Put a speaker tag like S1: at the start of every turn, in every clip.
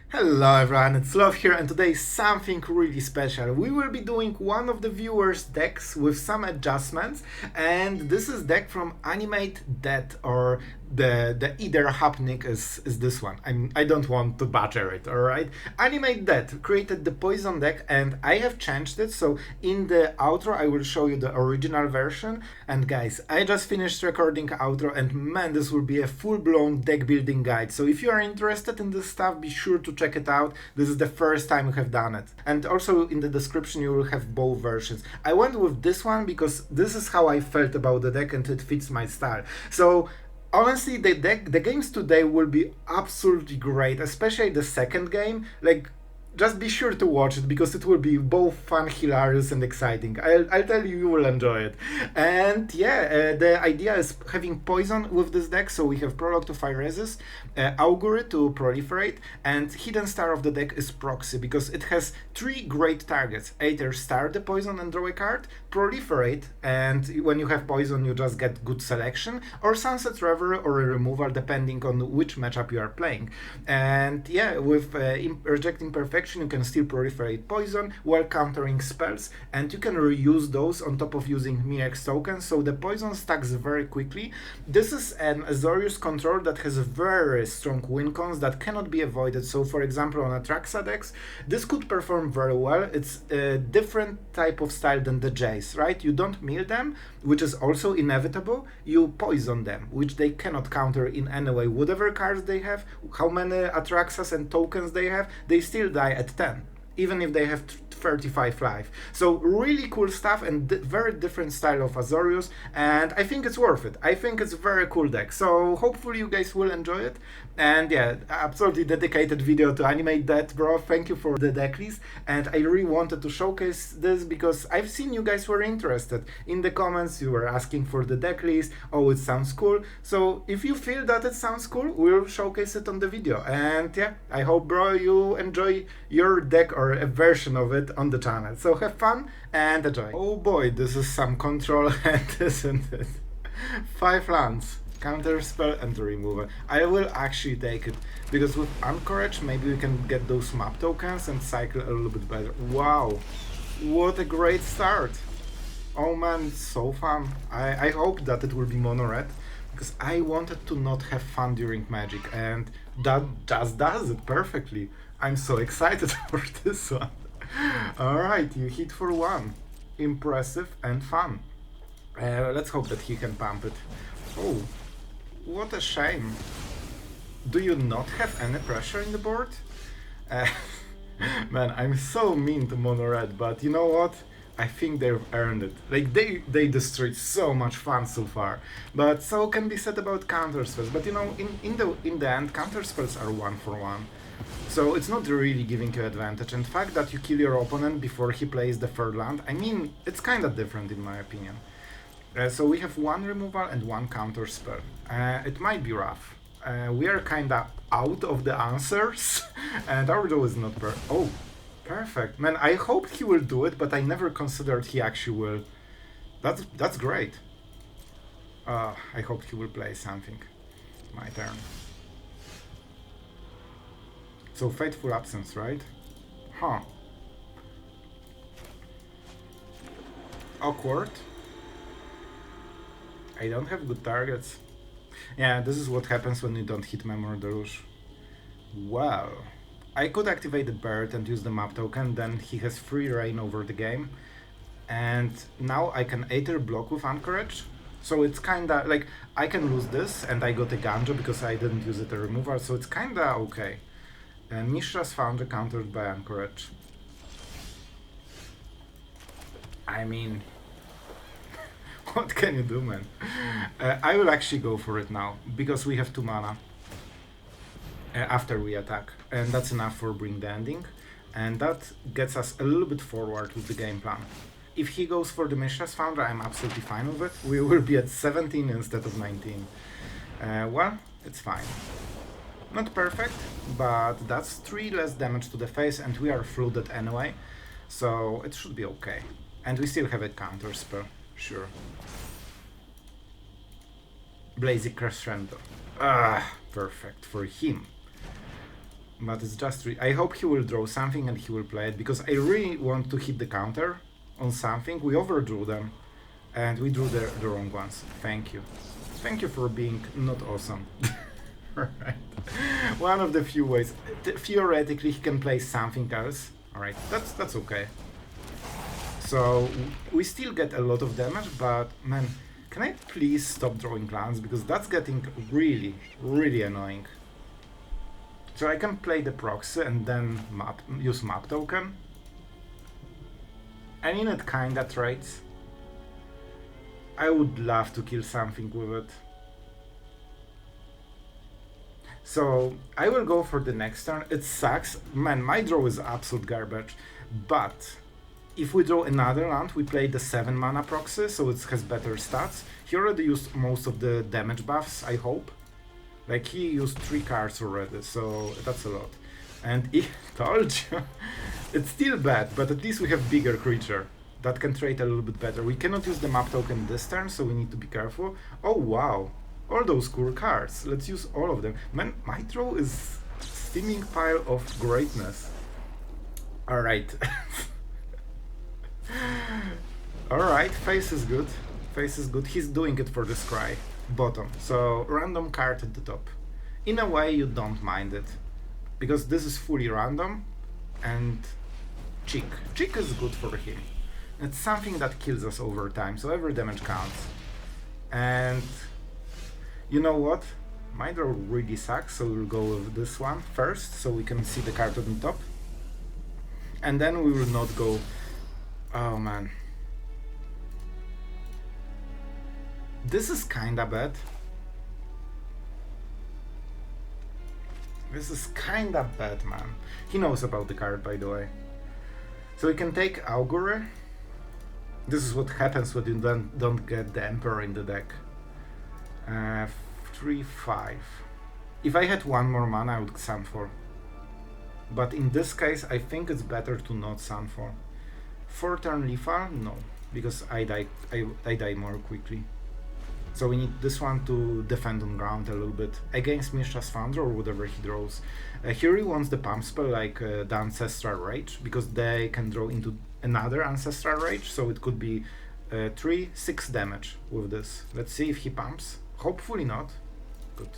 S1: Hello everyone, it's Sloth here, and today is something really special. We will be doing one of the viewers' decks with some adjustments, and this is deck from Animate Death, or the either happening is this one. I don't want to butcher it, alright? Animate Death created the poison deck, and I have changed it, so in the outro I will show you the original version. And guys, I just finished recording outro, and man, this will be a full-blown deck building guide. So if you are interested in this stuff, be sure to check it out. This is the first time we have done it. And also in the description you will have both versions. I went with this one because this is how I felt about the deck and it fits my style. So honestly, the games today will be absolutely great, especially the second game. Like, just be sure to watch it because it will be both fun, hilarious, and exciting. I'll tell you, you will enjoy it. And yeah, the idea is having poison with this deck. So we have Prologue to Phyresis, Augury to Proliferate, and hidden star of the deck is Proxy because it has three great targets: either star the poison and draw a card, Proliferate, and when you have poison you just get good selection, or Sunset Revelry or a removal depending on which matchup you are playing. And yeah, with Reject Imperfection you can still proliferate poison while countering spells, and you can reuse those on top of using MX tokens, so the poison stacks very quickly. This is an Azorius control that has very strong Wincons that cannot be avoided, so for example on Atraxa decks this could perform very well. It's a different type of style than the Jace, right? You don't mill them, which is also inevitable, you poison them, which they cannot counter in any way. Whatever cards they have, how many Atraxas and tokens they have, they still die at 10, even if they have 35 life. So really cool stuff and very different style of Azorius, and I think it's worth it. I think it's a very cool deck, so hopefully you guys will enjoy it. And yeah, absolutely dedicated video to Animate That, bro. Thank you for the deck list, and I really wanted to showcase this because I've seen you guys were interested. In the comments you were asking for the deck list, oh it sounds cool, so if you feel that it sounds cool, we'll showcase it on the video. And yeah, I hope, bro, you enjoy your deck or a version of it on the channel. So have fun and enjoy. Oh boy, this is some control hand, isn't it? 5 lands, counter spell and removal. I will actually take it because with Anchorage maybe we can get those map tokens and cycle a little bit better. Wow, what a great start. Oh man, it's so fun. I hope that it will be mono red because I wanted to not have fun during Magic, and that just does it perfectly. I'm so excited for this one. Alright, you hit for 1. Impressive and fun. Let's hope that he can pump it. Oh, what a shame. Do you not have any pressure in the board? Man, I'm so mean to mono red, but you know what? I think they've earned it. Like, they destroyed so much fun so far. But so can be said about counter spells. But you know, in the end, counter spells are 1 for 1. So it's not really giving you advantage, and the fact that you kill your opponent before he plays the third land, I mean, it's kinda different in my opinion. So we have 1 removal and 1 counter spell. It might be rough. We are kinda out of the answers, and our job is not oh, perfect. Man, I hoped he will do it, but I never considered he actually will. That's great. I hope he will play something. My turn. So Fateful Absence, right? Huh. Awkward. I don't have good targets. Yeah, this is what happens when you don't hit Memory Deluge. Well, I could activate the bird and use the map token, then he has free reign over the game. And now I can either block with Anchorage. So it's kinda like, I can lose this and I got Eiganjo because I didn't use it a removal, so it's kinda okay. And Mishra's Foundry countered by Anchorage. I mean, what can you do, man? I will actually go for it now, because we have 2 mana after we attack, and that's enough for Bring the Ending, and that gets us a little bit forward with the game plan. If he goes for the Mishra's Foundry, I'm absolutely fine with it. We will be at 17 instead of 19. Well, it's fine. Not perfect, but that's 3 less damage to the face, and we are flooded anyway, so it should be okay. And we still have a counter spell, sure. Blazing Crescendo. Ah, perfect for him. But it's just... I hope he will draw something and he will play it, because I really want to hit the counter on something. We overdrew them, and we drew the wrong ones. Thank you. Thank you for being not awesome. Alright. One of the few ways. Theoretically, he can play something else. Alright, that's okay. So, we still get a lot of damage, but man, can I please stop drawing lands? Because that's getting really, really annoying. So I can play the proxy and then use map token. I mean, it kinda trades. I would love to kill something with it. So I will go for the next turn. It sucks. Man, my draw is absolute garbage. But if we draw another land, we play the 7 mana proxy, so it has better stats. He already used most of the damage buffs, I hope. Like, he used 3 cards already, so that's a lot. And he told you, it's still bad, but at least we have bigger creature that can trade a little bit better. We cannot use the map token this turn, so we need to be careful. Oh wow, all those cool cards. Let's use all of them. Man, my draw is steaming pile of greatness. Alright. Alright, face is good. Face is good. He's doing it for the scry. Bottom. So, random card at the top. In a way, you don't mind it. Because this is fully random. And Chick. Chick is good for him. It's something that kills us over time, so every damage counts. And you know what? My draw really sucks, so we'll go with this one first, so we can see the card on the top. And then we will not go... Oh man. This is kinda bad. This is kinda bad, man. He knows about the card, by the way. So we can take Augury. This is what happens when you don't get the Emperor in the deck. 3-5. If I had one more mana, I would Sunfall. But in this case, I think it's better to not Sunfall. 4-turn lethal? No, because I die more quickly. So we need this one to defend on ground a little bit against Mishra's Founder or whatever he draws. Here he wants the pump spell like the Ancestral Rage, because they can draw into another Ancestral Rage, so it could be 3-6 damage with this. Let's see if he pumps. Hopefully not. Good.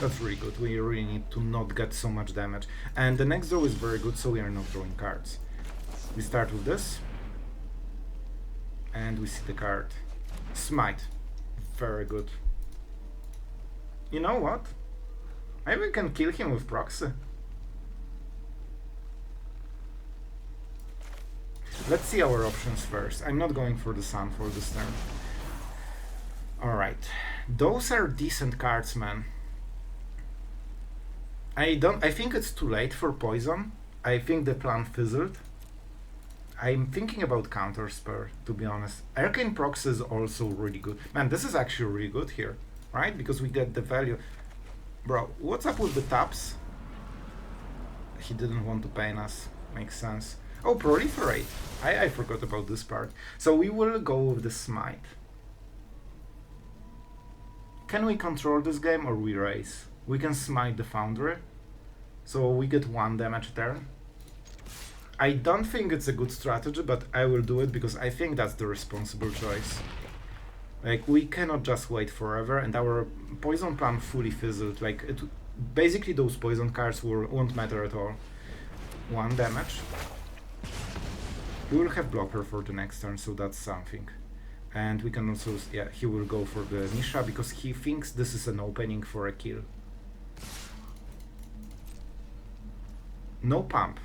S1: That's really good. We really need to not get so much damage. And the next draw is very good, so we are not drawing cards. We start with this. And we see the card. Smite. Very good. You know what? Maybe we can kill him with proxy. Let's see our options first. I'm not going for the Sunfall this turn. Alright. Those are decent cards, man. I think it's too late for poison. I think the plan fizzled. I'm thinking about counter spell, to be honest. Arcane Proxy is also really good. Man, this is actually really good here, right? Because we get the value. Bro, what's up with the taps? He didn't want to pain us. Makes sense. Oh, Proliferate. I forgot about this part. So we will go with the Smite. Can we control this game or we raise? We can Smite the Foundry. So we get 1 damage turn. I don't think it's a good strategy, but I will do it because I think that's the responsible choice. Like, we cannot just wait forever, and our poison plan fully fizzled. Like, basically those poison cards won't matter at all. 1 damage. We will have blocker for the next turn, so that's something. And we can also, yeah, he will go for the Nisha because he thinks this is an opening for a kill. No pump.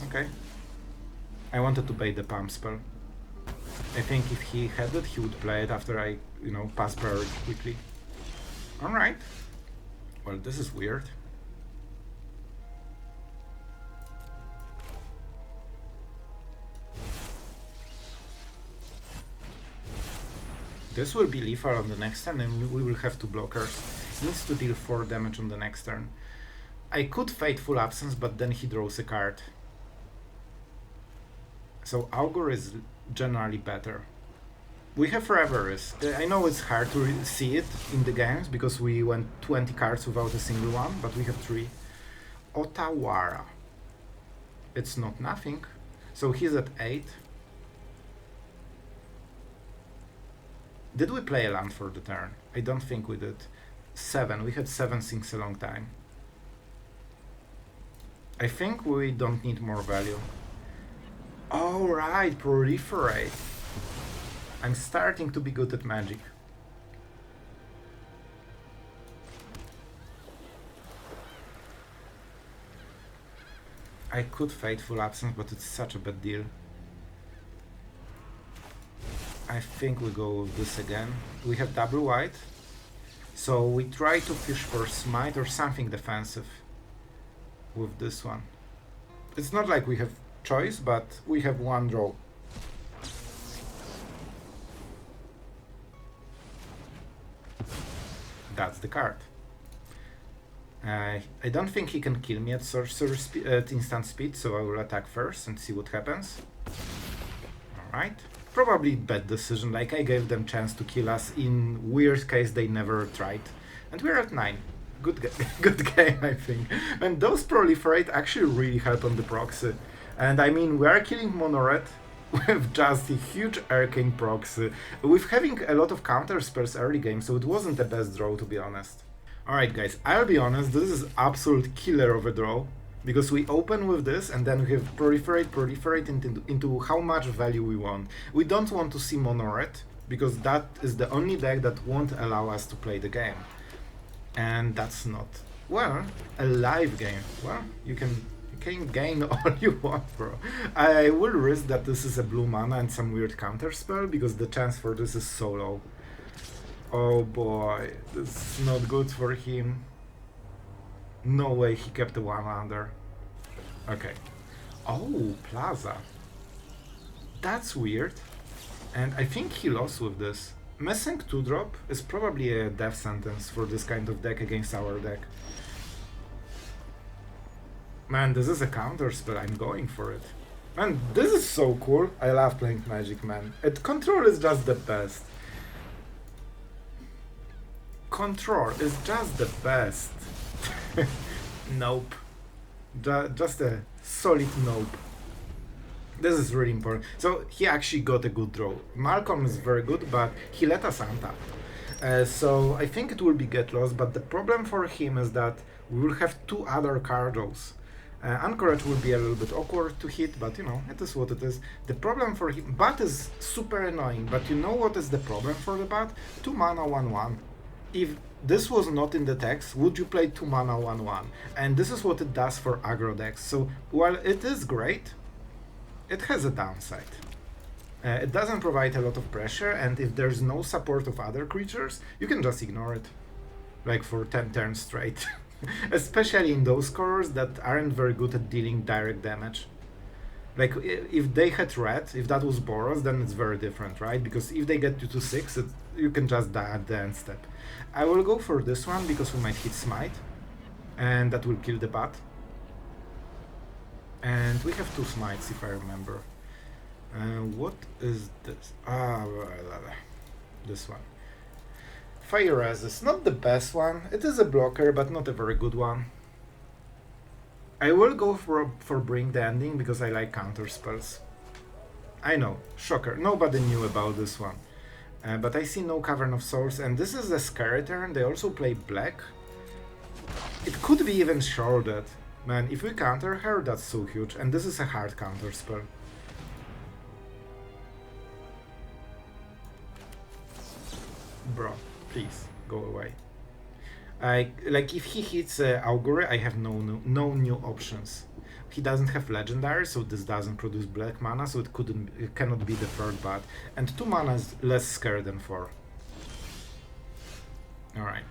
S1: Okay. I wanted to bait the pump spell. I think if he had it, he would play it after I, pass priority quickly. Alright. Well, this is weird. This will be lethal on the next turn and we will have 2 blockers. He needs to deal 4 damage on the next turn. I could Fateful Absence, but then he draws a card. So Augury is generally better. We have Reveries. I know it's hard to see it in the games because we went 20 cards without a single one, but we have 3. Otawara. It's not nothing. So he's at 8. Did we play a land for the turn? I don't think we did. 7. We had 7 since a long time. I think we don't need more value. Alright, proliferate. I'm starting to be good at Magic. I could Fateful Absence, but it's such a bad deal. I think we go with this again. We have double white. So we try to fish for Smite or something defensive with this one. It's not like we have choice, but we have one draw. That's the card. I don't think he can kill me at at instant speed, so I will attack first and see what happens. Alright. Probably bad decision, like I gave them chance to kill us, in weird case they never tried. And we're at 9. Good game, I think. And those proliferate actually really help on the proxy. And I mean, we are killing mono red with just a huge Arcane Proxy, with having a lot of counter spells early game, so it wasn't the best draw, to be honest. Alright guys, I'll be honest, this is absolute killer of a draw, because we open with this and then we have proliferate into how much value we want. We don't want to see mono red, because that is the only deck that won't allow us to play the game. And that's not, well, a live game. Well, you can gain all you want, bro. I will risk that this is a blue mana and some weird counter spell, because the chance for this is so low. Oh boy, this is not good for him. No way he kept the 1 under. Okay. Oh, Plaza. That's weird. And I think he lost with this. Missing 2-drop is probably a death sentence for this kind of deck against our deck. Man, this is a counter spell, I'm going for it. Man, this is so cool. I love playing Magic, man. Control is just the best. Control is just the best. Nope. Just a solid nope. This is really important. So he actually got a good draw. Malcolm is very good, but he let us untap. So I think it will be get lost, but the problem for him is that we will have 2 other card draws. Anchorage will be a little bit awkward to hit, but you know, it is what it is. The problem for him, Bat is super annoying, but you know what is the problem for the Bat? 2 mana 1/1. If this was not in the text, would you play 2 mana 1/1? And this is what it does for aggro decks. So while it is great, it has a downside. It doesn't provide a lot of pressure, and if there's no support of other creatures, you can just ignore it. Like for 10 turns straight. Especially in those colors that aren't very good at dealing direct damage. Like if they had red, if that was Boros, then it's very different, right? Because if they get you to 6, you can just die at the end step. I will go for this one because we might hit Smite, and that will kill the Bat. And we have 2 Smites, if I remember. What is this? This one. Phyresis, not the best one. It is a blocker, but not a very good one. I will go for Bring the Ending because I like counter spells. I know, shocker, nobody knew about this one. But I see no Cavern of Souls, and this is a scary turn. They also play black. It could be even shrouded. Man, if we counter her, that's so huge, and this is a hard counter spell. Bro, please, go away. Like, if he hits Augury, I have no new options. He doesn't have Legendary, so this doesn't produce black mana, so it cannot be the third Bat. And 2 mana is less scary than 4. Alright.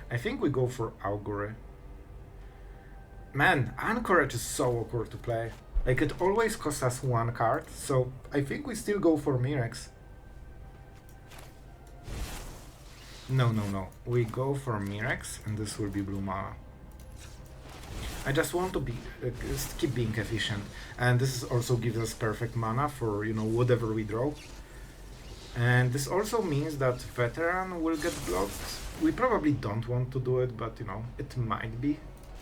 S1: I think we go for Augury. Man, Anchorage is so awkward to play. Like, it always costs us 1 card, so I think we still go for Mirex. No. We go for Mirex, and this will be blue mana. I just want to be keep being efficient, and this also gives us perfect mana for, you know, whatever we draw. And this also means that Veteran will get blocked. We probably don't want to do it, but you know, it might be.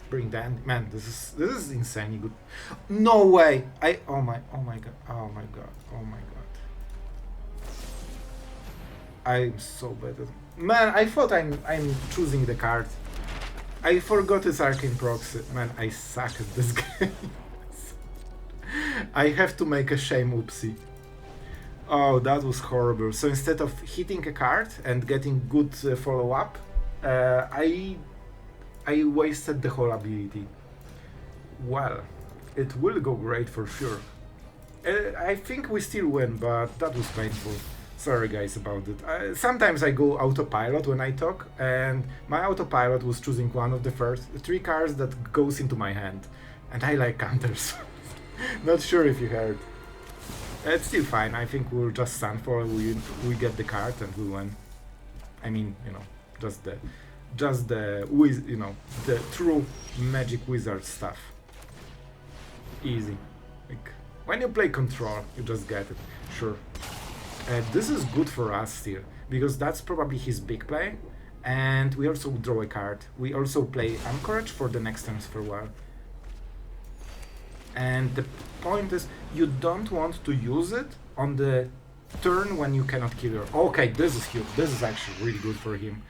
S1: Bring the end. Man, this is insanely good. No way! Oh my god, oh my god, oh my god. I'm so bad at... Man, I thought I'm choosing the card. I forgot it's Arcane Proxy. Man, I suck at this game. I have to make a shame oopsie. Oh, that was horrible. So instead of hitting a card and getting good follow-up, I wasted the whole ability. Well, it will go great for sure. I think we still win, but that was painful. Sorry guys about it. Sometimes I go autopilot when I talk, and my autopilot was choosing one of the first 3 cards that goes into my hand. And I like counters. Not sure if you heard. It's still fine. I think we'll just Sunfall, we get the card and we win. I mean, you know, just the you know, the true magic wizard stuff. Easy. Like when you play control, you just get it. Sure. This is good for us still, because that's probably his big play, and we also draw a card. We also play Anchorage for the next turns for a while. And the point is, you don't want to use it on the turn when you cannot kill her. Okay, this is huge. This is actually really good for him.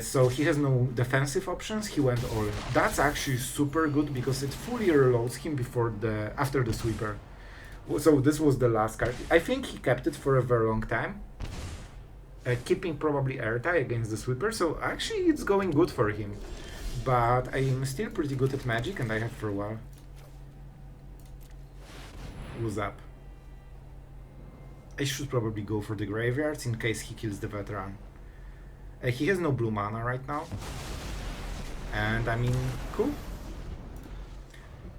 S1: So he has no defensive options. He went all in. That's actually super good because it fully reloads him after the sweeper. So this was the last card. I think he kept it for a very long time, keeping probably airtie against the sweeper. So actually it's going good for him. But I'm still pretty good at magic, and I have for a while. What's up? I should probably go for the graveyards in case he kills the veteran. He has no blue mana right now. And I mean, cool.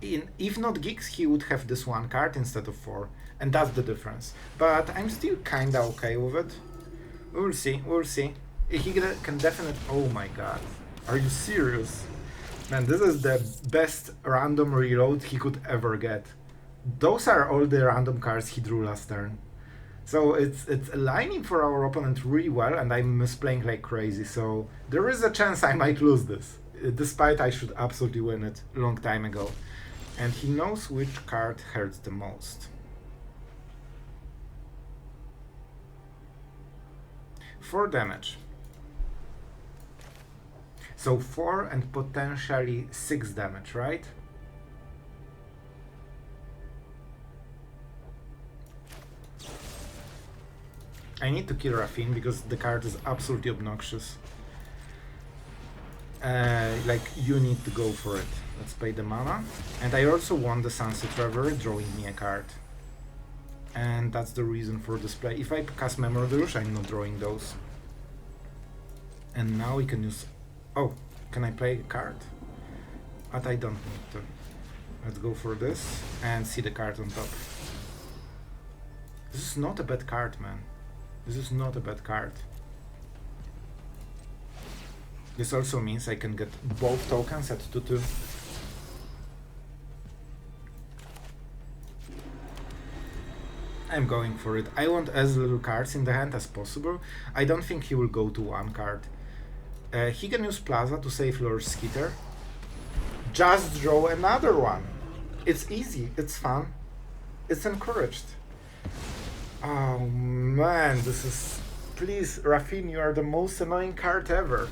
S1: If not Geeks, he would have this 1 card instead of 4. And that's the difference. But I'm still kinda okay with it. We'll see, we'll see. He can definitely... Oh my god. Are you serious? Man, this is the best random reload he could ever get. Those are all the random cards he drew last turn. So it's aligning for our opponent really well, and I'm misplaying like crazy, so there is a chance I might lose this, despite I should absolutely win it a long time ago. And he knows which card hurts the most. 4 damage. So 4 and potentially 6 damage, right? I need to kill Rafin because the card is absolutely obnoxious. Like, you need to go for it. Let's pay the mana. And I also want the Sunset Revelry drawing me a card. And that's the reason for this play. If I cast Memory Deluge, I'm not drawing those. And now we can use... Oh, can I play a card? But I don't need to. Let's go for this and see the card on top. This is not a bad card, man. This is not a bad card. This also means I can get both tokens at 2/2. I'm going for it. I want as little cards in the hand as possible. I don't think he will go to 1 card. He can use Plaza to save Lord Skitter. Just draw another one. It's easy, it's fun, it's encouraged. Oh man, this is... Please, Rafin, you are the most annoying card ever.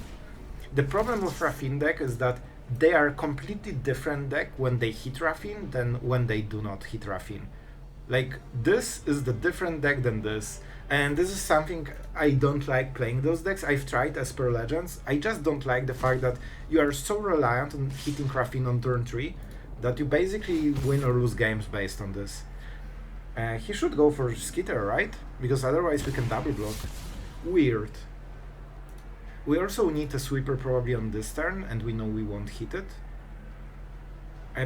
S1: The problem with Rafin deck is that they are a completely different deck when they hit Rafin than when they do not hit Rafin. Like, this is the different deck than this. And this is something I don't like playing those decks. I've tried as per Legends. I just don't like the fact that you are so reliant on hitting Rafin on turn 3 that you basically win or lose games based on this. He should go for Skitter, right? Because otherwise we can double block. Weird. We also need a sweeper probably on this turn, and we know we won't hit it.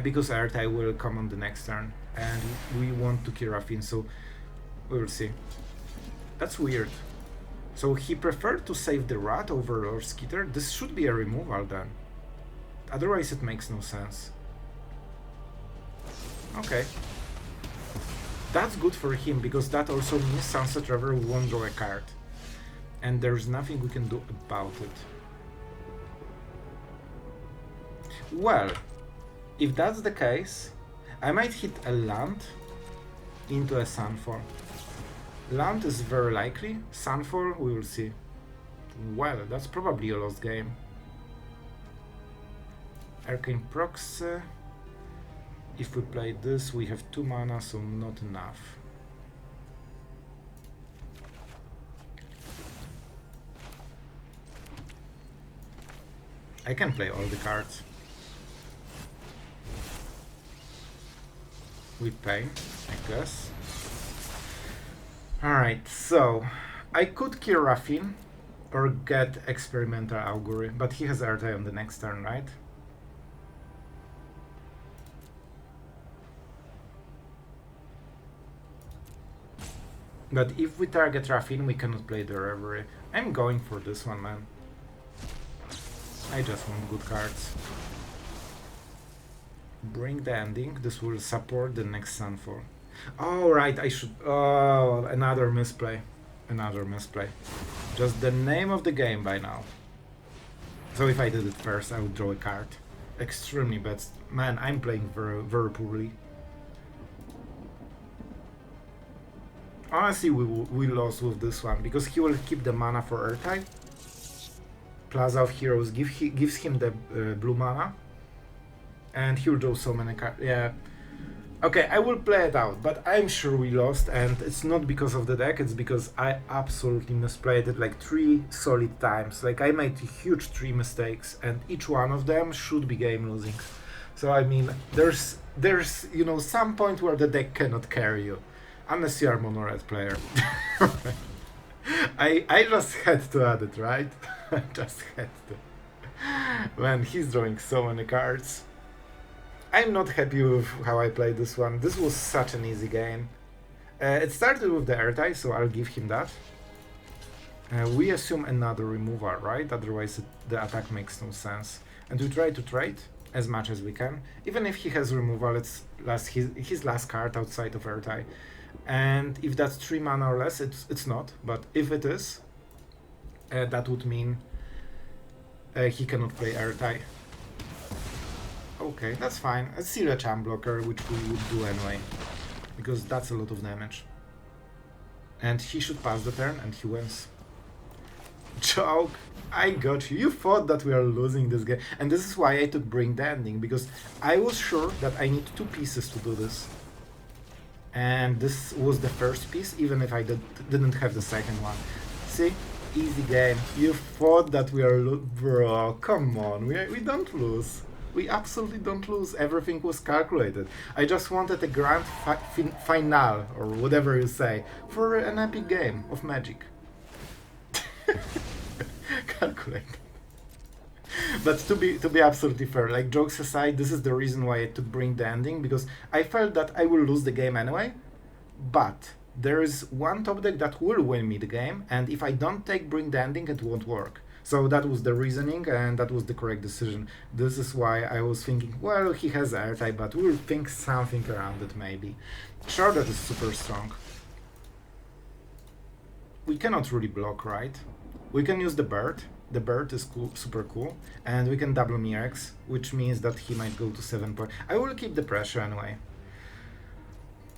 S1: Because airtie will come on the next turn, and we want to kill Rafin, so we'll see. That's weird. So he preferred to save the rat over Lord Skitter. This should be a removal then. Otherwise it makes no sense. Okay. That's good for him, because that also means Sunset Revelry won't draw a card. And there's nothing we can do about it. Well, if that's the case, I might hit a land into a Sunfall. Land is very likely. Sunfall, we will see. Well, that's probably a lost game. Arcane Proxy. If we play this, we have 2 mana, so not enough. I can play all the cards. We pay, I guess. Alright, so I could kill Raffin or get Experimental Augury, but he has airtime on the next turn, right? But if we target Raffin, we cannot play the Reverie. I'm going for this one, man. I just want good cards. Bring the ending. This will support the next Sunfall. Oh, right, I should... Oh, another misplay. Another misplay. Just the name of the game by now. So if I did it first, I would draw a card. Extremely bad. Man, I'm playing very, very poorly. Honestly, we lost with this one, because he will keep the mana for Earthtype. Plaza of Heroes gives him the blue mana. And he will draw so many cards. Yeah. Okay, I will play it out, but I'm sure we lost, and it's not because of the deck, it's because I absolutely misplayed it like 3 solid times. Like, I made huge 3 mistakes, and each one of them should be game losing. So I mean, there's you know, some point where the deck cannot carry you. Unless you are mono red player. I just had to add it, right? I just had to. Man, he's drawing so many cards. I'm not happy with how I played this one. This was such an easy game. It started with the Earthtype, so I'll give him that. We assume another removal, right? Otherwise the attack makes no sense. And we try to trade as much as we can. Even if he has removal, it's his last card outside of Earthtype. And if that's 3 mana or less, it's not. But if it is, that would mean he cannot play Earthtype. Okay, that's fine. It's still a champ blocker, which we would do anyway, because that's a lot of damage. And he should pass the turn, and he wins. Joke! I got you. You thought that we are losing this game. And this is why I took Bring the Ending, because I was sure that I need 2 pieces to do this. And this was the first piece, even if I didn't have the second one. See? Easy game. You thought that we are bro, come on, we don't lose. We absolutely don't lose. Everything was calculated. I just wanted a grand finale, or whatever you say, for an epic game of Magic. Calculated. But to be absolutely fair, like, jokes aside, this is the reason why I took Bring the Ending, because I felt that I will lose the game anyway, but there is one top deck that will win me the game, and if I don't take Bring the Ending, it won't work. So that was the reasoning, and that was the correct decision. This is why I was thinking, well, he has Earthtype, but we'll think something around it maybe. Sure, that is super strong. We cannot really block, right? We can use the bird. The bird is cool, super cool, and we can double Mirex, which means that he might go to 7 point. I will keep the pressure anyway.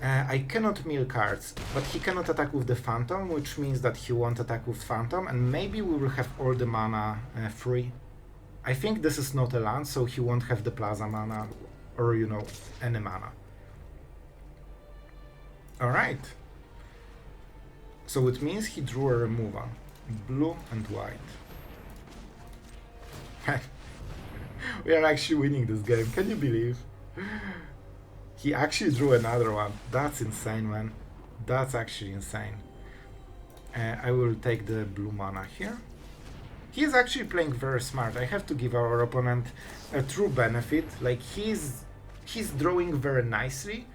S1: I cannot mill cards, but he cannot attack with the Phantom, which means that he won't attack with Phantom, and maybe we will have all the mana free. I think this is not a land, so he won't have the Plaza mana, or, you know, any mana. Alright. So it means he drew a removal. Blue and white. We are actually winning this game, can you believe? He actually drew another one. That's insane, man. That's actually insane. I will take the blue mana here. He is actually playing very smart. I have to give our opponent a true benefit. Like, he's drawing very nicely.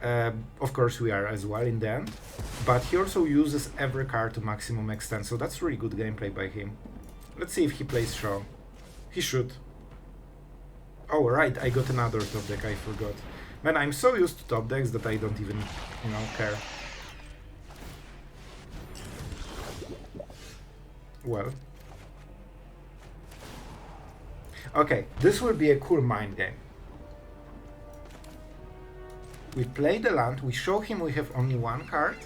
S1: Of course we are as well in the end. But he also uses every card to maximum extent, so that's really good gameplay by him. Let's see if he plays Show. He should. Oh right, I got another top deck, I forgot. Man, I'm so used to top decks that I don't even, you know, care. Well. Okay, this will be a cool mind game. We play the land, we show him we have only one card.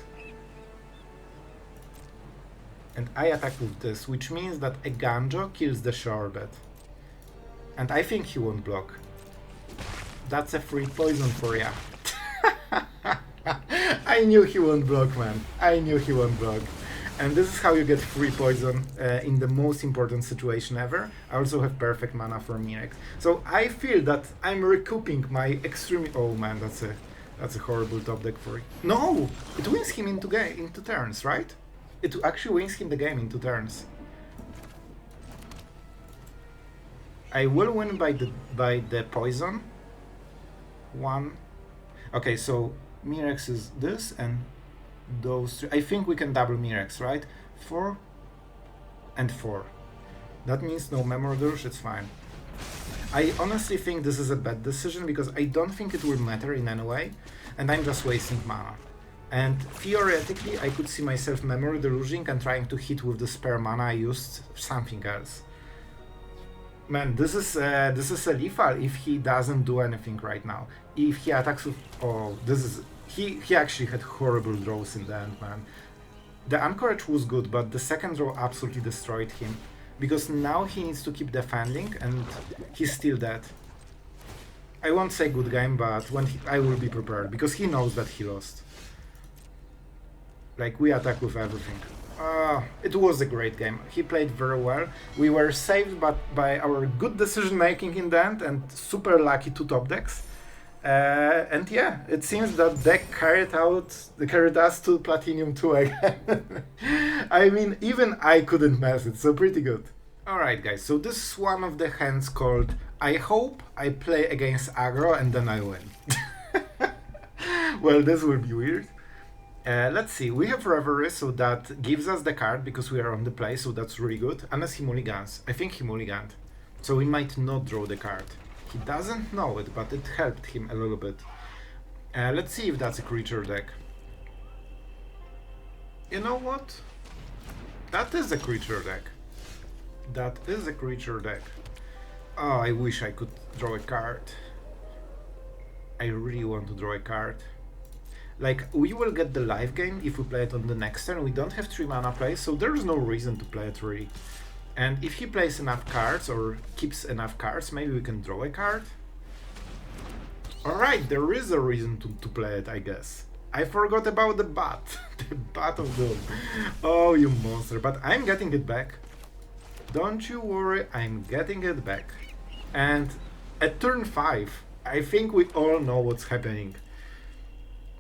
S1: And I attack with this, which means that Eiganjo kills the Shorebed. And I think he won't block. That's a free poison for ya. I knew he won't block, man. I knew he won't block. And this is how you get free poison in the most important situation ever. I also have perfect mana for Mirek. So I feel that I'm recouping my extreme... Oh man, that's a horrible top deck for it. No! It wins him into turns, right? It actually wins him the game in 2 turns. I will win by the poison. 1. Okay, so Mirex is this and those 3. I think we can double Mirex, right? 4 and 4. That means no Memory Deluge, it's fine. I honestly think this is a bad decision because I don't think it will matter in any way, and I'm just wasting mana. And theoretically, I could see myself Memory Deluging and trying to hit with the spare mana I used something else. Man, this is a lethal if he doesn't do anything right now. If he attacks with... Oh, this is... He actually had horrible draws in the end, man. The Anchorage was good, but the second draw absolutely destroyed him. Because now he needs to keep defending, and he's still dead. I won't say good game, but I will be prepared, because he knows that he lost. Like, we attack with everything. It was a great game. He played very well. We were saved by our good decision making in the end and super lucky 2 top decks. And yeah, it seems that deck carried us to Platinum 2 again. I mean, even I couldn't mess it, so pretty good. Alright guys, so this is one of the hands called I hope I play against aggro and then I win. Well, this will be weird. Let's see, we have Reverie, so that gives us the card because we are on the play, so that's really good. Unless he mulligans. I think he mulliganed. So we might not draw the card. He doesn't know it, but it helped him a little bit. Let's see if that's a creature deck. You know what? That is a creature deck. That is a creature deck. Oh, I wish I could draw a card. I really want to draw a card. Like, we will get the live game if we play it on the next turn. We don't have 3 mana play, so there's no reason to play it really. And if he plays enough cards or keeps enough cards, maybe we can draw a card. Alright, there is a reason to play it, I guess. I forgot about the bat. The bat of doom. Oh, you monster. But I'm getting it back. Don't you worry, I'm getting it back. And at turn 5, I think we all know what's happening.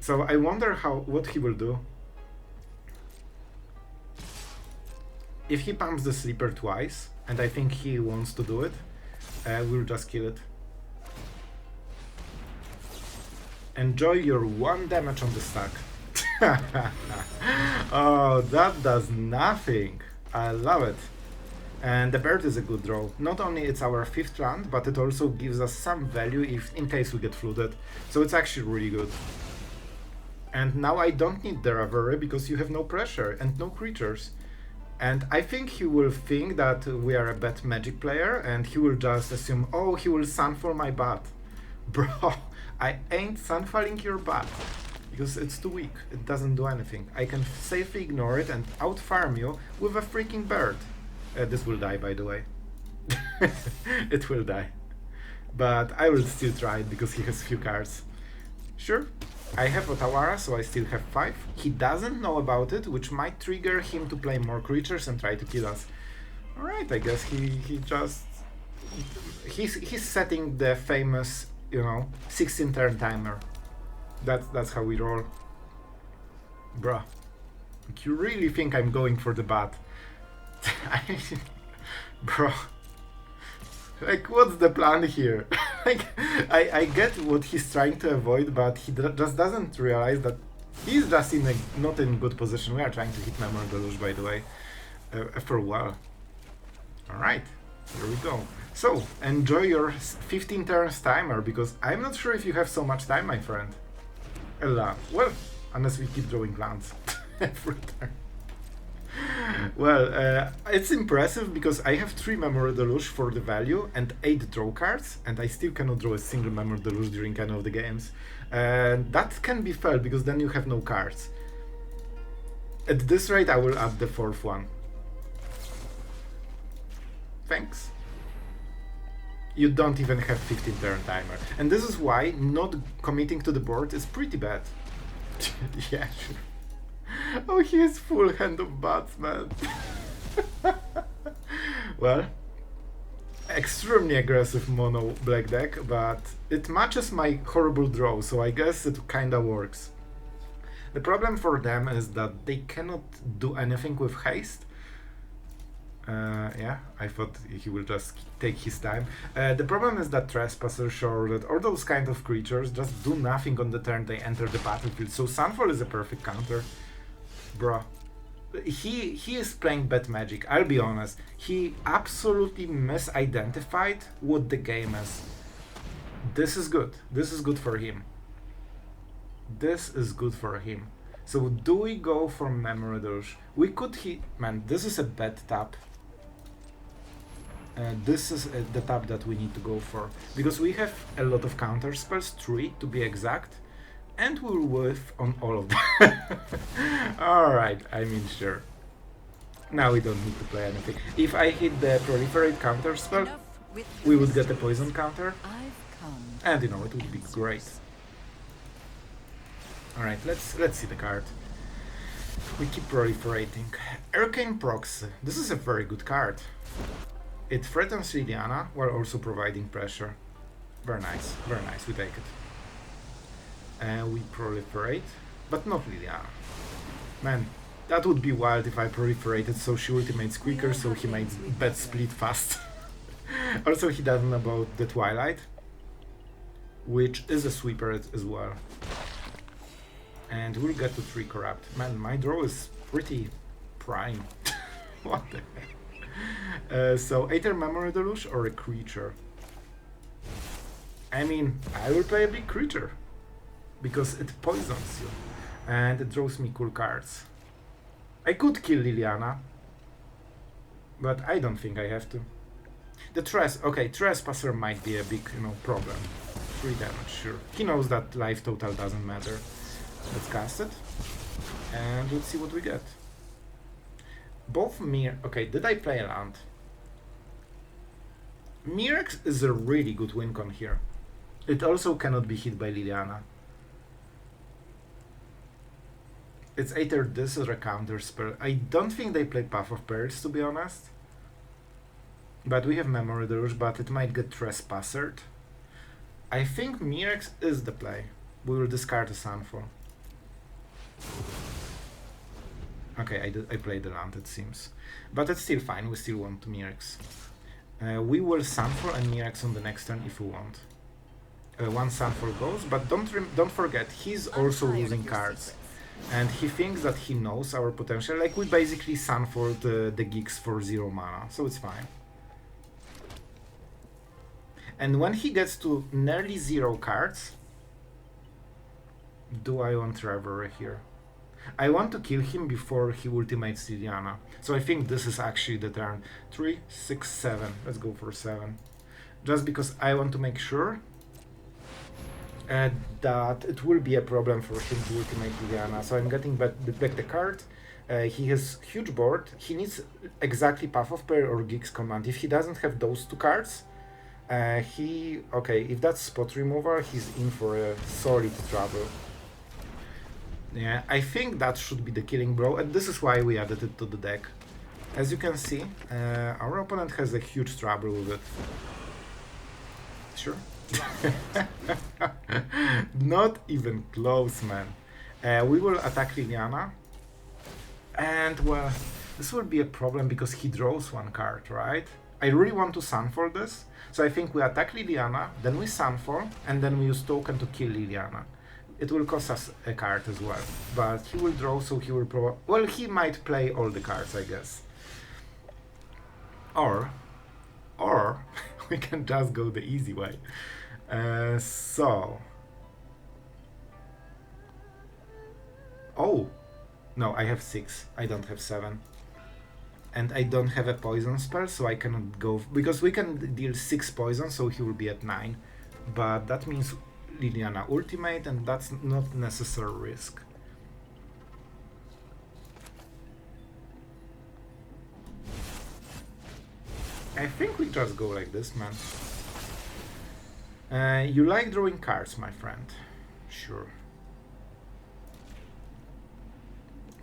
S1: So I wonder what he will do. If he pumps the Sleeper twice, and I think he wants to do it, we'll just kill it. Enjoy your 1 damage on the stack. Oh, that does nothing. I love it. And the bird is a good draw. Not only it's our 5th land, but it also gives us some value in case we get flooded. So it's actually really good. And now I don't need the Reverie because you have no pressure and no creatures. And I think he will think that we are a bad magic player and he will just assume, oh, he will Sunfall my bat. Bro, I ain't Sunfalling your bat because it's too weak. It doesn't do anything. I can safely ignore it and outfarm you with a freaking bird. This will die, by the way. It will die. But I will still try it because he has few cards. Sure. I have Otawara, so I still have 5. He doesn't know about it, which might trigger him to play more creatures and try to kill us. Alright, I guess he's setting the famous, 16 turn timer. That's how we roll. Bruh. You really think I'm going for the bat? Bro. Like, what's the plan here? Like, I get what he's trying to avoid, but he just doesn't realize that he's just not in good position. We are trying to hit Memory Deluge, by the way, for a while. Alright, Here we go. So, enjoy your 15 turns timer, because I'm not sure if you have so much time, my friend. Well, unless we keep drawing lands every turn. Well, it's impressive because I have 3 Memory Deluge for the value and 8 draw cards, and I still cannot draw a single Memory Deluge during any of the games. And that can be felt because then you have no cards. At this rate, I will add the 4th one. Thanks. You don't even have 15 turn timer. And this is why not committing to the board is pretty bad. Yeah, sure. Oh, he has full hand of bats, man. Well, extremely aggressive mono black deck, but it matches my horrible draw, so I guess it kinda works. The problem for them is that they cannot do anything with haste. Yeah, I thought he will just take his time. The problem is that Trespasser, Shrouded, or those kind of creatures just do nothing on the turn they enter the battlefield, so Sunfall is a perfect counter. Bruh. He is playing bad magic, I'll be honest. He absolutely misidentified what the game is. This is good. This is good for him. This is good for him. So do we go for Memory Deluge? We could hit... Man, this is a bad tap. This is the tap that we need to go for. Because we have a lot of counter spells, 3 to be exact. And we'll whiff on all of them. Alright, I mean, sure. Now we don't need to play anything. If I hit the Proliferate counter spell, we would get a poison counter. And you know, it would be great. Alright, let's see the card. We keep proliferating. Arcane Proxy. This is a very good card. It threatens Liliana while also providing pressure. Very nice, we take it. We proliferate, but not Liliana. Man, that would be wild if I proliferated so she ultimates quicker, so he makes bad split fast. Also, he doesn't know about the Twilight, which is a sweeper as well. And we'll get to 3 corrupt. Man, my draw is pretty prime. What the heck? So, either Memory Deluge or a creature. I mean, I will play a big creature. Because it poisons you. And it draws me cool cards. I could kill Liliana. But I don't think I have to. The Trespasser might be a big, problem. 3 damage, sure. He knows that life total doesn't matter. Let's cast it. And let's see what we get. Both Okay, did I play a land? Mirex is a really good Wincon here. It also cannot be hit by Liliana. It's either this or a counter spell. I don't think they play Path of Pearls, to be honest. But we have Memory Deluge, but it might get Trespassered. I think Mirex is the play. We will discard a Sunfall. Okay, I played the land, it seems. But it's still fine, we still want to Mirex. We will Sunfall and Mirex on the next turn if we want. One Sunfall goes, but don't forget, he's also losing cards. And he thinks that he knows our potential, like we basically Sunfalled the Geeks for 0 mana, so it's fine. And when he gets to nearly 0 cards, do I want Revelry here? I want to kill him before he ultimates Liliana. So I think this is actually the turn. 3, 6, 7. Let's go for 7. Just because I want to make sure that it will be a problem for him to ultimate Liliana. So I'm getting back the card. He has huge board. He needs exactly Path of Pearl or Geeks Command. If he doesn't have those 2 cards, if that's spot removal, he's in for a solid trouble. Yeah, I think that should be the killing blow, and this is why we added it to the deck. As you can see, our opponent has a huge trouble with it. Sure. Not even close, man. We will attack Liliana, and well, this will be a problem because he draws 1 card, right? I really want to Sunfall this, so I think we attack Liliana, then we Sunfall, and then we use token to kill Liliana. It will cost us a card as well, but he will draw, so he will well, he might play all the cards, I guess. Or we can just go the easy way. Oh, no, I have 6. I don't have 7. And I don't have a poison spell, so I cannot go... Because we can deal 6 poison, so he will be at 9. But that means Liliana ultimate, and that's not necessary risk. I think we just go like this, man. You like drawing cards, my friend. Sure.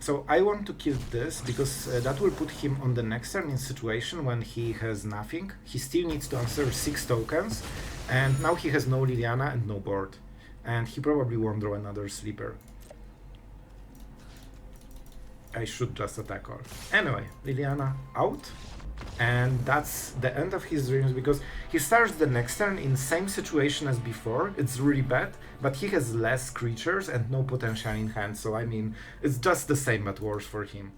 S1: So I want to kill this, because that will put him on the next turn in situation when he has nothing. He still needs to answer 6 tokens, and now he has no Liliana and no board. And he probably won't draw another sleeper. I should just attack all. Anyway, Liliana out. And that's the end of his dreams, because he starts the next turn in same situation as before. It's really bad, but he has less creatures and no potential in hand, so I mean, it's just the same but worse for him.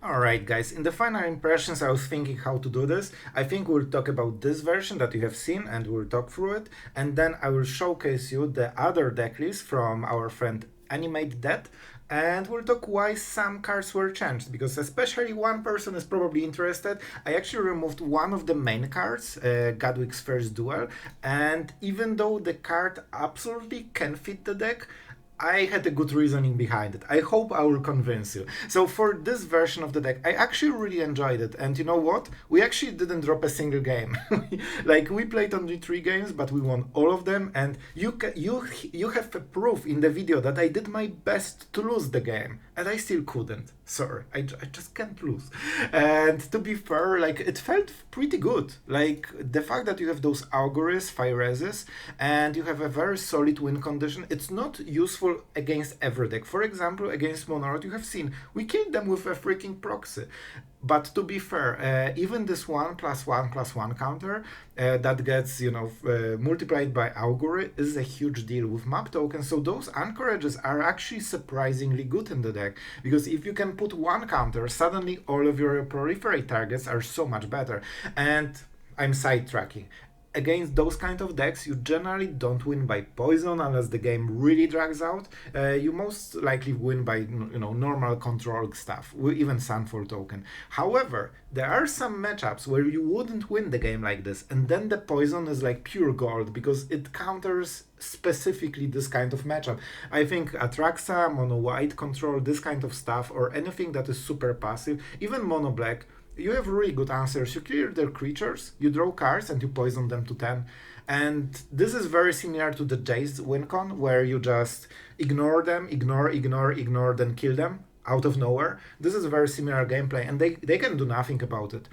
S1: Alright guys, in the final impressions I was thinking how to do this. I think we'll talk about this version that you have seen and we'll talk through it, and then I will showcase you the other deck list from our friend Animate Dead, and we'll talk why some cards were changed, because especially one person is probably interested. I actually removed one of the main cards, Godwig's First Duel, and even though the card absolutely can fit the deck, I had a good reasoning behind it. I hope I will convince you. So for this version of the deck, I actually really enjoyed it. And you know what? We actually didn't drop a single game. Like, we played only 3 games, but we won all of them. And you have a proof in the video that I did my best to lose the game. And I still couldn't. Sorry, I just can't lose. And to be fair, like, it felt pretty good. Like, the fact that you have those Auguries, Phyresis, and you have a very solid win condition, it's not useful against every deck. For example, against Monarch, you have seen, we killed them with a freaking proxy. But to be fair, even this 1+1+1 counter that gets, you know, multiplied by Augury is a huge deal with map tokens. So those anchorages are actually surprisingly good in the deck, because if you can put one counter, suddenly all of your proliferate targets are so much better. And I'm sidetracking. Against those kind of decks, you generally don't win by poison unless the game really drags out. You most likely win by, you know, normal control stuff, even Sunfall token. However, there are some matchups where you wouldn't win the game like this, and then the poison is like pure gold because it counters specifically this kind of matchup. I think Atraxa, Mono White control, this kind of stuff, or anything that is super passive, even Mono Black. You have really good answers. You clear their creatures, you draw cards, and you poison them to 10. And this is very similar to the Jace Wincon, where you just ignore them, ignore, then kill them out of nowhere. This is a very similar gameplay, and they can do nothing about it.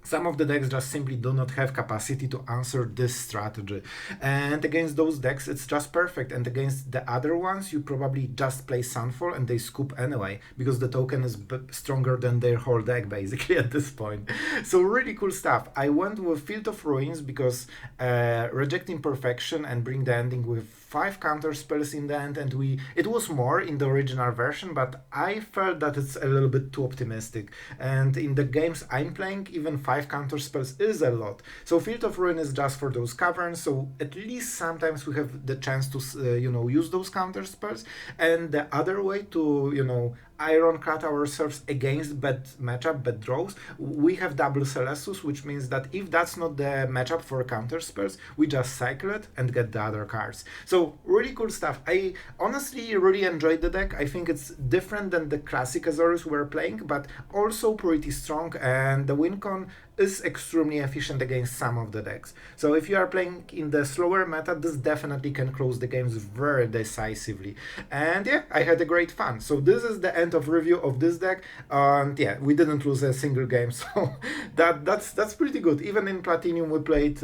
S1: Some of the decks just simply do not have capacity to answer this strategy. And against those decks, it's just perfect. And against the other ones, you probably just play Sunfall and they scoop anyway, because the token is stronger than their whole deck, basically, at this point. So really cool stuff. I went with Field of Ruins because Reject Imperfection and Bring the Ending with 5 counter spells in the end, and it was more in the original version, but I felt that it's a little bit too optimistic. And in the games I'm playing, even 5 counter spells is a lot. So Field of Ruin is just for those caverns, so at least sometimes we have the chance to you know, use those counter spells. And the other way to, you know, ironclad ourselves against bad matchup, bad draws, we have double Celestus, which means that if that's not the matchup for counter spells, we just cycle it and get the other cards. So really cool stuff. I honestly really enjoyed the deck. I think it's different than the classic Azorius we were playing, but also pretty strong, and the Wincon is extremely efficient against some of the decks. So if you are playing in the slower meta, this definitely can close the games very decisively. And yeah, I had a great fun. So this is the end of review of this deck, and yeah, we didn't lose a single game, so that's pretty good. Even in Platinum we played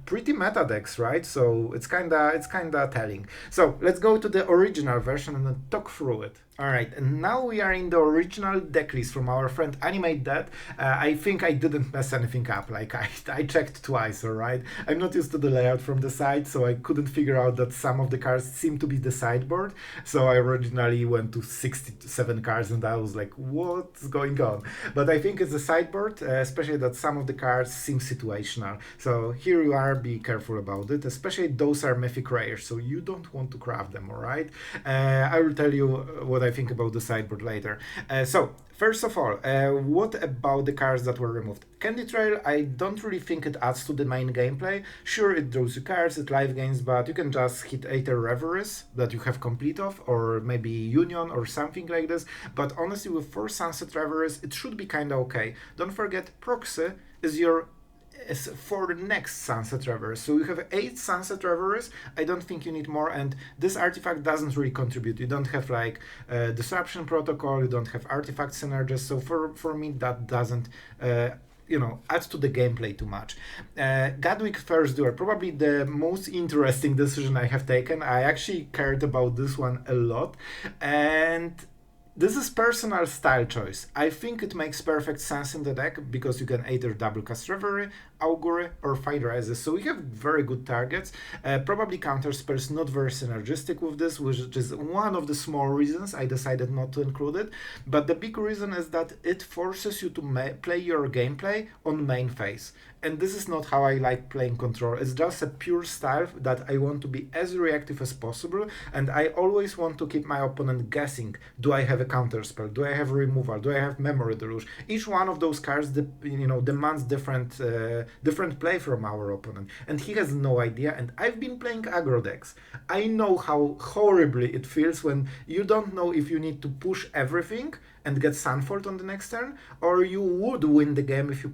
S1: pretty meta decks, right? So it's kinda telling. So let's go to the original version and talk through it. Alright, and now we are in the original deck list from our friend Animate That. I think I didn't mess anything up, like I checked twice, alright? I'm not used to the layout from the side, so I couldn't figure out that some of the cards seem to be the sideboard. So I originally went to 67 cards and I was like, what's going on? But I think it's the sideboard, especially that some of the cards seem situational. So here you are, be careful about it, especially those are mythic rares, so you don't want to craft them, alright? I will tell you what I think about the sideboard later. So, first of all, what about the cards that were removed? Candy Trail, I don't really think it adds to the main gameplay. Sure, it draws you cards, it live gains, but you can just hit either Reveries that you have complete of, or maybe Union or something like this. But honestly, with 4 Sunset Revelries, it should be kinda okay. Don't forget, Proxy is your is for the next Sunset Revelry. So you have 8 Sunset Revelries. I don't think you need more, and this artifact doesn't really contribute. You don't have like Disruption Protocol, you don't have artifact synergies, so for me that doesn't add to the gameplay too much. Godwick First Duel, probably the most interesting decision I have taken. I actually cared about this one a lot, and this is personal style choice. I think it makes perfect sense in the deck because you can either double cast Reverie, Augury, or Phyresis. So we have very good targets. Probably counter spells not very synergistic with this, which is one of the small reasons I decided not to include it. But the big reason is that it forces you to play your gameplay on main phase. And this is not how I like playing Control. It's just a pure style that I want to be as reactive as possible, and I always want to keep my opponent guessing. Do I have a counter spell? Do I have removal? Do I have Memory Deluge? Each one of those cards, demands different play from our opponent, and he has no idea. And I've been playing aggro decks. I know how horribly it feels when you don't know if you need to push everything and get Sunfall on the next turn, or you would win the game if you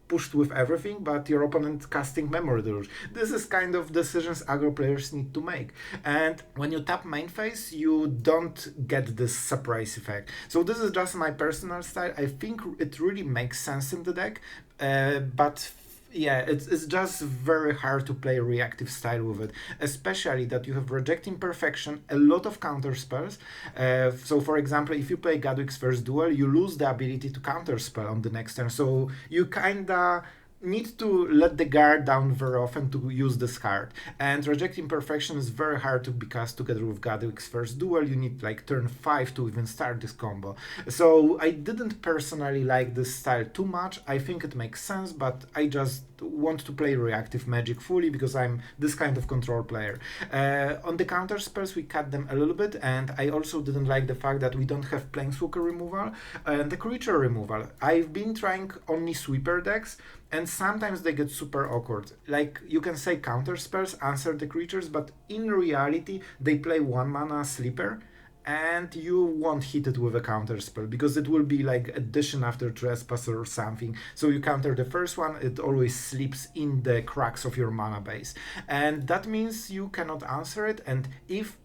S1: pushed with everything, but your opponent casting Memory Deluge. This is kind of decisions aggro players need to make. And when you tap main phase, you don't get this surprise effect. So this is just my personal style. I think it really makes sense in the deck, but yeah, it's just very hard to play reactive style with it, especially that you have Reject Imperfection, a lot of counter spells. So for example, if you play Godwick's First Duel, you lose the ability to counter spell on the next turn, so you kinda need to let the guard down very often to use this card. And Reject Imperfection is very hard to be cast together with Godwick's First Duel. You need like turn 5 to even start this combo. So I didn't personally like this style too much. I think it makes sense, but I just want to play reactive Magic fully because I'm this kind of control player. On the counter spells, we cut them a little bit, and I also didn't like the fact that we don't have Planeswalker removal and the creature removal. I've been trying only sweeper decks, and sometimes they get super awkward. Like, you can say counter spells answer the creatures, but in reality, they play 1 mana sleeper, and you won't hit it with a counter spell because it will be like addition after Trespasser or something. So you counter the first one, it always sleeps in the cracks of your mana base. And that means you cannot answer it, and if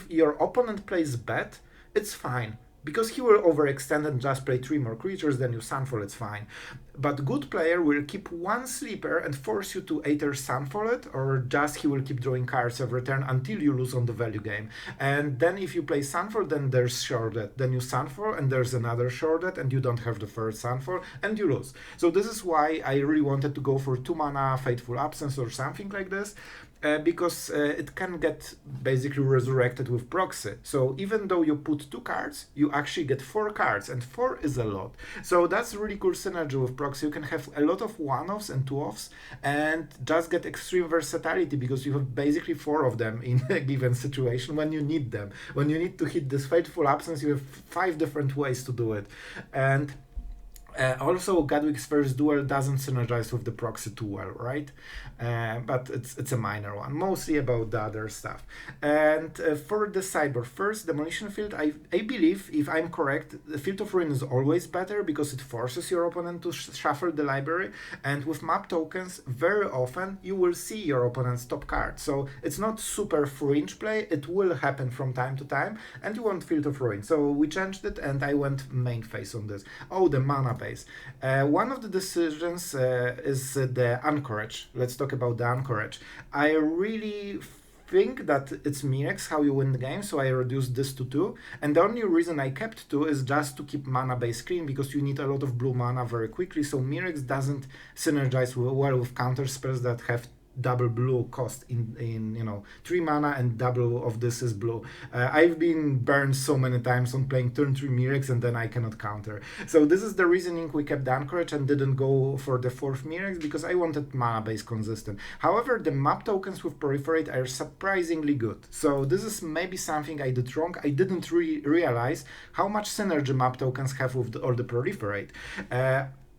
S1: your opponent plays bad, it's fine, because he will overextend and just play 3 more creatures, then you Sunfall, it's fine. But good player will keep 1 sleeper and force you to either Sunfall it, or just he will keep drawing cards every turn until you lose on the value game. And then if you play Sunfall, then there's Shorted. Then you Sunfall, and there's another Shorted, and you don't have the first Sunfall, and you lose. So this is why I really wanted to go for 2 mana Fateful Absence or something like this. Because it can get basically resurrected with Proxy. So even though you put 2 cards, you actually get 4 cards, and 4 is a lot. So that's really cool synergy with Proxy. You can have a lot of 1-offs and 2-offs, and just get extreme versatility because you have basically 4 of them in a given situation when you need them. When you need to hit this Fateful Absence, you have 5 different ways to do it. And also, Godwick's First Duel doesn't synergize with the Proxy too well, right? But it's a minor one, mostly about the other stuff. And for the sideboard, first, Demolition Field, I believe, if I'm correct, the Field of Ruin is always better because it forces your opponent to shuffle the library, and with map tokens, very often you will see your opponent's top card. So it's not super fringe play, it will happen from time to time, and you want Field of Ruin. So we changed it, and I went main phase on this. Oh, the mana base. One of the decisions is the Anchorage. Let's talk about the Anchorage. I really think that it's Mirex how you win the game, so I reduced this to 2. And the only reason I kept 2 is just to keep mana base clean, because you need a lot of blue mana very quickly, so Mirex doesn't synergize well with counter spells that have double blue cost in 3 mana, and double of this is blue. I've been burned so many times on playing turn 3 Mirex and then I cannot counter. So this is the reasoning we kept Anchorage and didn't go for the 4th Mirex, because I wanted mana base consistent. However, the map tokens with Proliferate are surprisingly good. So this is maybe something I did wrong. I didn't realize how much synergy map tokens have with all the Proliferate.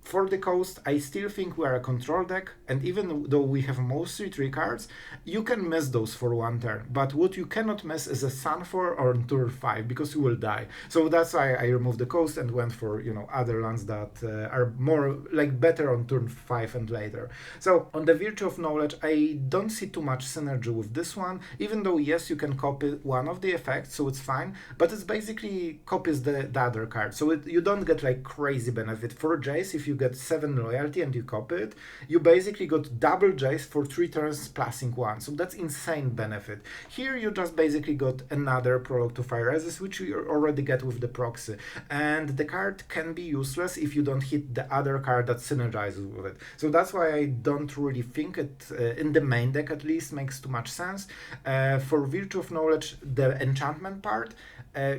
S1: For the coast, I still think we are a control deck, and even though we have mostly 3 cards, you can miss those for 1 turn. But what you cannot miss is a Sunfall or turn 5, because you will die. So that's why I removed the coast and went for other lands that are more better on turn 5 and later. So on the Virtue of Knowledge, I don't see too much synergy with this one, even though yes, you can copy one of the effects, so it's fine, but it's basically copies the other card. So you don't get crazy benefit. For Jace, if you get 7 loyalty and you copy it, you basically got double Jace for 3 turns +1. So that's insane benefit. Here you just basically got another Prologue to Phyresis, which you already get with the proxy. And the card can be useless if you don't hit the other card that synergizes with it. So that's why I don't really think it, in the main deck at least, makes too much sense. For Virtue of Knowledge, the enchantment part,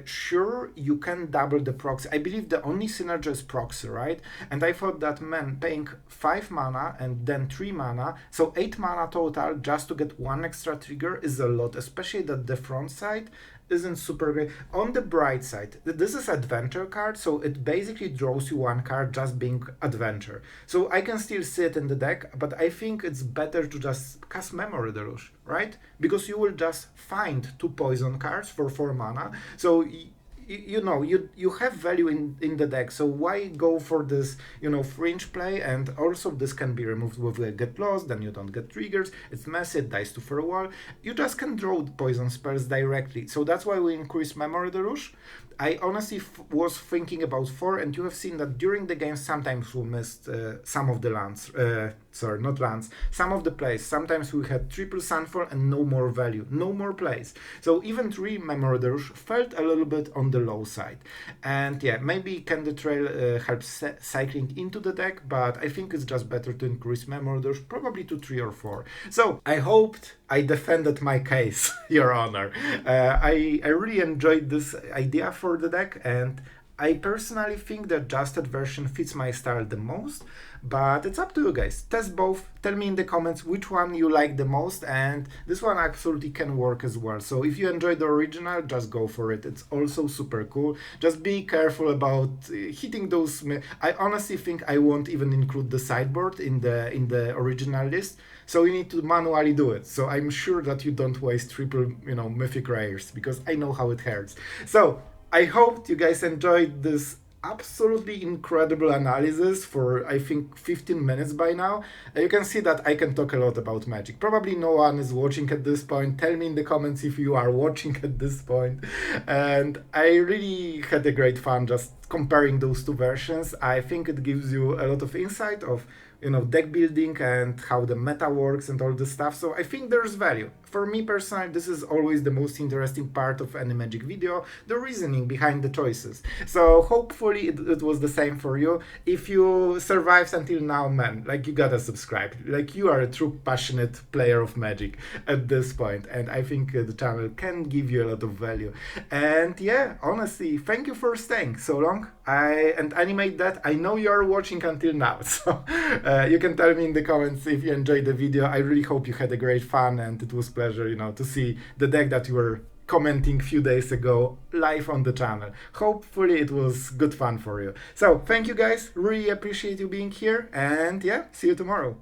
S1: sure, you can double the proxy. I believe the only synergy is proxy, right? And I thought that, man, paying 5 mana and then 3 mana, so 8 mana total just to get 1 extra trigger is a lot, especially that the front side isn't super great. On the bright side, this is adventure card, so it basically draws you 1 card just being adventure. So I can still see it in the deck, but I think it's better to just cast Memory Deluge, right? Because you will just find 2 poison cards for 4 mana. So you have value in the deck, so why go for this fringe play? And also this can be removed with a Get Lost, then you don't get triggers, it's messy, it dies to Farewell. You just can draw the poison spells directly, so that's why we increase Memory Deluge. I honestly was thinking about 4, and you have seen that during the game sometimes we missed some of the lands, sorry, not lands, some of the plays. Sometimes we had triple Sunfall and no more value, no more plays. So even 3 Memory Deluge felt a little bit on the low side. And yeah, maybe Candy Trail helps cycling into the deck, but I think it's just better to increase Memory Deluge probably to 3 or 4. So I hoped I defended my case, Your Honor. I really enjoyed this idea for the deck, and I personally think the adjusted version fits my style the most, but it's up to you guys. Test both, tell me in the comments which one you like the most, and this one absolutely can work as well. So if you enjoyed the original, just go for it. It's also super cool. Just be careful about hitting those. I honestly think I won't even include the sideboard in the original list, so you need to manually do it. So I'm sure that you don't waste triple mythic rares, because I know how it hurts. So I hope you guys enjoyed this absolutely incredible analysis for, I think, 15 minutes by now. You can see that I can talk a lot about Magic. Probably no one is watching at this point. Tell me in the comments if you are watching at this point. And I really had a great fun just comparing those 2 versions. I think it gives you a lot of insight of deck building and how the meta works and all this stuff. So I think there's value. For me personally, this is always the most interesting part of any Magic video, the reasoning behind the choices. So hopefully it was the same for you. If you survived until now, man, you gotta subscribe. You are a true passionate player of Magic at this point, and I think the channel can give you a lot of value. And yeah, honestly, thank you for staying so long. And Animate That, I know you are watching until now, so you can tell me in the comments if you enjoyed the video. I really hope you had a great fun, and it was pleasure, to see the deck that you were commenting a few days ago live on the channel. Hopefully it was good fun for you. So thank you guys, really appreciate you being here, and yeah, see you tomorrow.